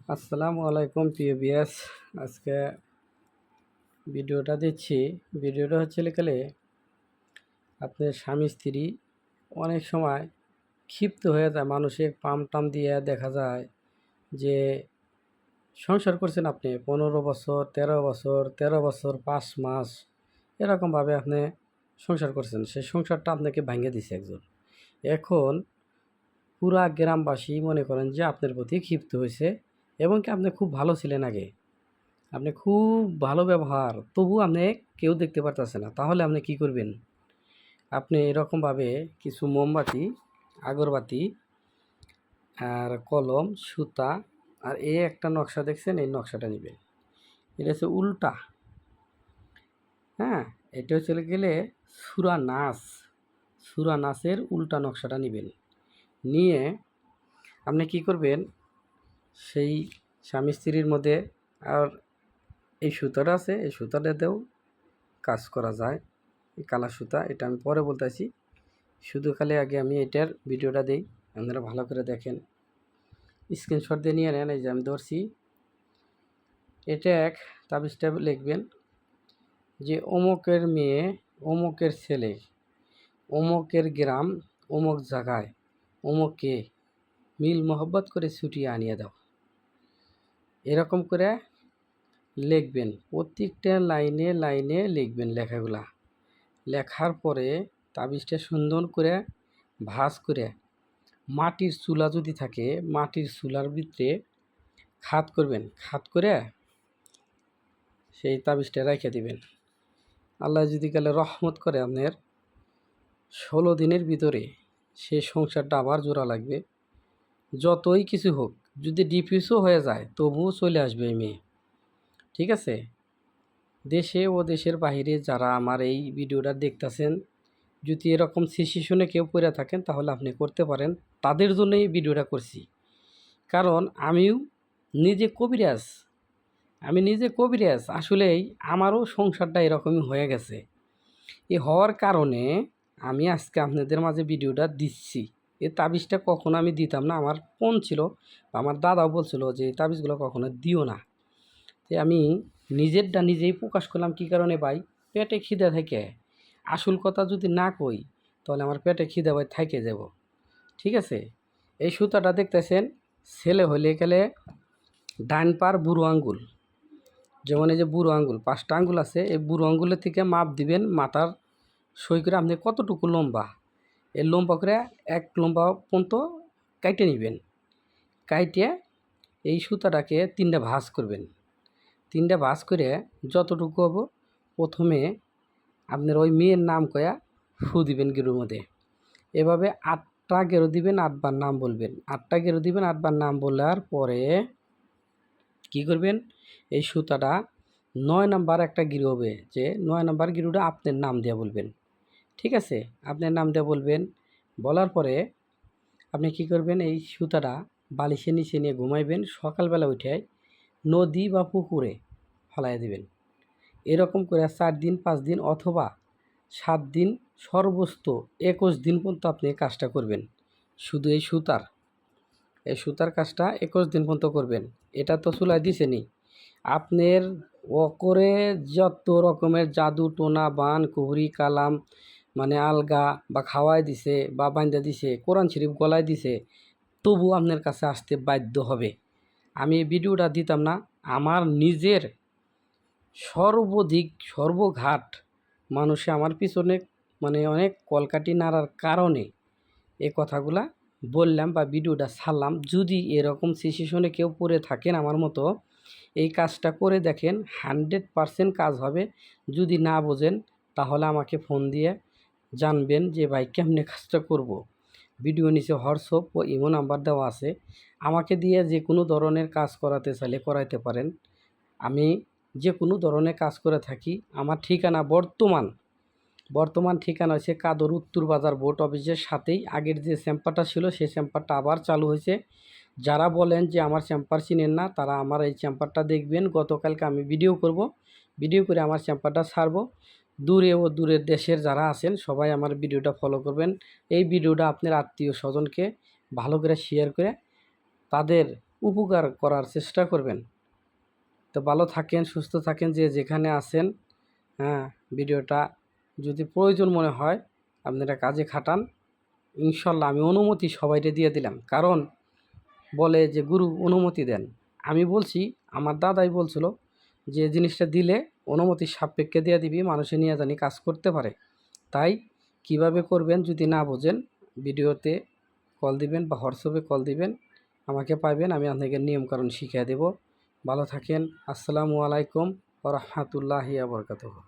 আসসালামু আলাইকুম প্রিয় ভিউয়ার্স। আজকে ভিডিওটা দিচ্ছি। ভিডিওটা হচ্ছে লিখলে আপনার স্বামী স্ত্রী অনেক সময় ক্ষিপ্ত হয়ে যায়, মানসিক পাম টাম দিয়ে দেখা যায় যে সংসার করছেন আপনি 15 বছর, 13 বছর, 13 বছর 5 মাস এরকমভাবে আপনি সংসার করছেন। সেই সংসারটা আপনাকে ভাঙিয়ে দিছে একজন। এখন পুরা গ্রামবাসী মনে করেন যে আপনার প্রতি ক্ষিপ্ত হয়েছে এবং কি আপনি খুব ভালো ছিলেন আগে, আপনি খুব ভালো ব্যবহার, তবু আপনি কেউ দেখতে পারতেছে না। তাহলে আপনি কি করবেন? আপনি এরকমভাবে কিছু মোমবাতি, আগরবাতি আর কলম, সুতা আর এই একটা নকশা দেখছেন, এই নকশাটা নেবেন। এটা হচ্ছে উল্টা, হ্যাঁ, এটা হচ্ছে গেলে সূরা নাস, সূরা নাসের উল্টা নকশাটা নেবেন। নিয়ে আপনি কি করবেন, সেই স্বামী স্ত্রীর মধ্যে আর এই সুতাটা আছে, এই সুতাটাতেও কাজ করা যায়। এই কালা সুতা, এটা আমি পরে বলতেছি, শুধু খালি আগে আমি এটার ভিডিওটা দিই, আপনারা ভালো করে দেখেন, স্ক্রিনশট দিয়ে নিয়ে নেন। এই যে আমি ধরছি, এটা এক তাবিজটা লিখবেন যে অমুকের মেয়ে, অমুকের ছেলে, অমুকের গ্রাম, অমুক জায়গায়, অমুককে মিল মোহব্বত করে ছুটিয়ে আনিয়ে দাও। এরকম করে লিখবেন, প্রত্যেকটা লাইনে লাইনে লিখবেন লেখাগুলা। লেখার পরে তাবিজটা সুন্দর করে ভাঁজ করে মাটির চুলা যদি থাকে, মাটির চুলার ভিতরে খাত করবেন, খাত করে সেই তাবিজটা রেখে দিবেন। আল্লাহ যদি কালে রহমত করে, আপনার 16 দিনের ভিতরে সেই সংসারটা আবার জোড়া লাগবে। যতই কিছু হোক, যদি ডিফিউজও হয়ে যায় তবুও চলে আসবে এই মেয়ে। ঠিক আছে? দেশে ও দেশের বাহিরে যারা আমার এই ভিডিওটা দেখতেছেন, যদি এরকম সিচুয়েশনে কেউ পড়ে থাকেন তাহলে আপনি করতে পারেন। তাদের জন্য এই ভিডিওটা করছি, কারণ আমিও নিজে কবিরাজ, আমি নিজে কবিরাজ। আসলেই আমারও সংসারটা এরকমই হয়ে গেছে। এই হওয়ার কারণে আমি আজকে আপনাদের মাঝে ভিডিওটা দিচ্ছি। এই তাবিজটা কখনো আমি দিতাম না, আমার ফোন ছিল, আমার দাদাও বলছিল যে এই তাবিজগুলো কখনো দিও না। তো আমি নিজেরটা নিজেই প্রকাশ করলাম। কী কারণে ভাই? পেটে খিদে থাকে। আসল কথা যদি না কই তাহলে আমার পেটে খিদে ভাই থাকে যাব। ঠিক আছে? এই সুতাটা দেখতেছেন, ছেলে হলে গেলে ডান পার বুড়ো আঙ্গুল, যেমন এই যে বুড়ো আঙ্গুল 5টা আঙ্গুল আছে, এই বুড়ো আঙ্গুলের থেকে মাপ দিবেন মাথার সই করে আপনি কতটুকু লম্বা, এই লম্বা করে 1 লম্বা পর্যন্ত কাইটে নেবেন। কাইটে এই সুতাটাকে 3টা ভাঁজ করবেন। 3টা ভাঁজ করে যতটুকু হবো, প্রথমে আপনার ওই মেয়ের নাম কয়া ফু দিবেন গেরুর মধ্যে। এভাবে 8টা গেরো দিবেন, 8বার নাম বলবেন। 8টা গেরো দিবেন, 8বার নাম বলার পরে কি করবেন, এই সুতাটা 9 নাম্বার একটা গিরু হবে, যে 9 নাম্বার গিরুটা আপনার নাম দিয়ে বলবেন। ঠিক আছে? আপনার নাম দিয়ে বলবেন। বলার পরে আপনি কি করবেন, এই সুতাটা বালিশের নিচে নিয়ে ঘুমাইবেন। সকালবেলা উঠে নদী বা পুকুরে ফেলাই দিবেন। এরকম করে 4 দিন 5 দিন অথবা 7 দিন, সর্বোচ্চ 21 দিন পর্যন্ত আপনি কাজটা করবেন। শুধু এই সুতার কাজটা 21 দিন পর্যন্ত করবেন। এটা তো চুলায় দিছেনি, আপনার করে যত রকমের জাদু টোনা বান কুহরি কালাম মানে আলগা বা খাওয়াই দিছে বা বান্ধা দিছে, কোরআন শরীফ গলায় দিছে, তবু আপনার কাছে আসতে বাধ্য হবে। আমি এই ভিডিওটা দিতাম না, আমার নিজের সর্বাধিক সর্বঘাট মানুষে আমার পিছনে মানে অনেক কলকাঠি নাড়ার কারণে এই কথাগুলা বললাম বা ভিডিওটা ছাড়লাম। যদি এরকম সিচুয়েশনে কেউ পড়ে থাকেন আমার মতো, এই কাজটা করে দেখেন, 100% কাজ হবে। যদি না বোঝেন তাহলে আমাকে ফোন দিয়ে জানবেন যে ভাই কেমনে কাজটা করব। ভিডিও নিচে হোয়াটসঅ্যাপ ও ইমো নাম্বার দেওয়া আছে, আমাকে দিয়ে যে কোনো ধরনের কাজ করাতে চাইলে করাইতে পারেন। আমি যে কোনো ধরনের কাজ করে থাকি। আমার ঠিকানা বর্তমান ঠিকানা হচ্ছে কাদর উত্তর বাজার বোট অফিসের সাথেই। আগের যে চেম্বারটা ছিল সেই চেম্বারটা আবার চালু হয়েছে। যারা বলেন যে আমার চেম্বার চিনেন না, তারা আমার এই চেম্বারটা দেখবেন। গতকালকে আমি ভিডিও করে আমার চেম্বারটা ছাড়বো। দূরে ও দূরের দেশের যারা আছেন সবাই আমার ভিডিওটা ফলো করবেন। এই ভিডিওটা আপনার আত্মীয় স্বজনকে ভালো করে শেয়ার করে তাদের উপকার করার চেষ্টা করবেন। তো ভালো থাকেন, সুস্থ থাকেন, যে যেখানে আছেন। হ্যাঁ, ভিডিওটা যদি প্রয়োজন মনে হয় আপনারা কাজে খাটান। ইনশাল্লাহ আমি অনুমতি সবাইকে দিয়ে দিলাম, কারণ বলে যে গুরু অনুমতি দেন। আমি বলছি, আমার দাদাই বলছিল যে জিনিসটা দিলে অনুমতির সাপেক্ষে দিয়ে দিবি, মানুষে নিয়ে জানি কাজ করতে পারে। তাই কিভাবে করবেন যদি না বোঝেন, ভিডিওতে কল দিবেন বা হোয়াটসঅ্যাপে কল দিবেন, আমাকে পাইবেন, আমি আপনাকে নিয়মকানুন শিখিয়ে দেব। ভালো থাকেন। আসসালামু আলাইকুম ওয়া রাহমাতুল্লাহি ওয়া বারাকাতুহু।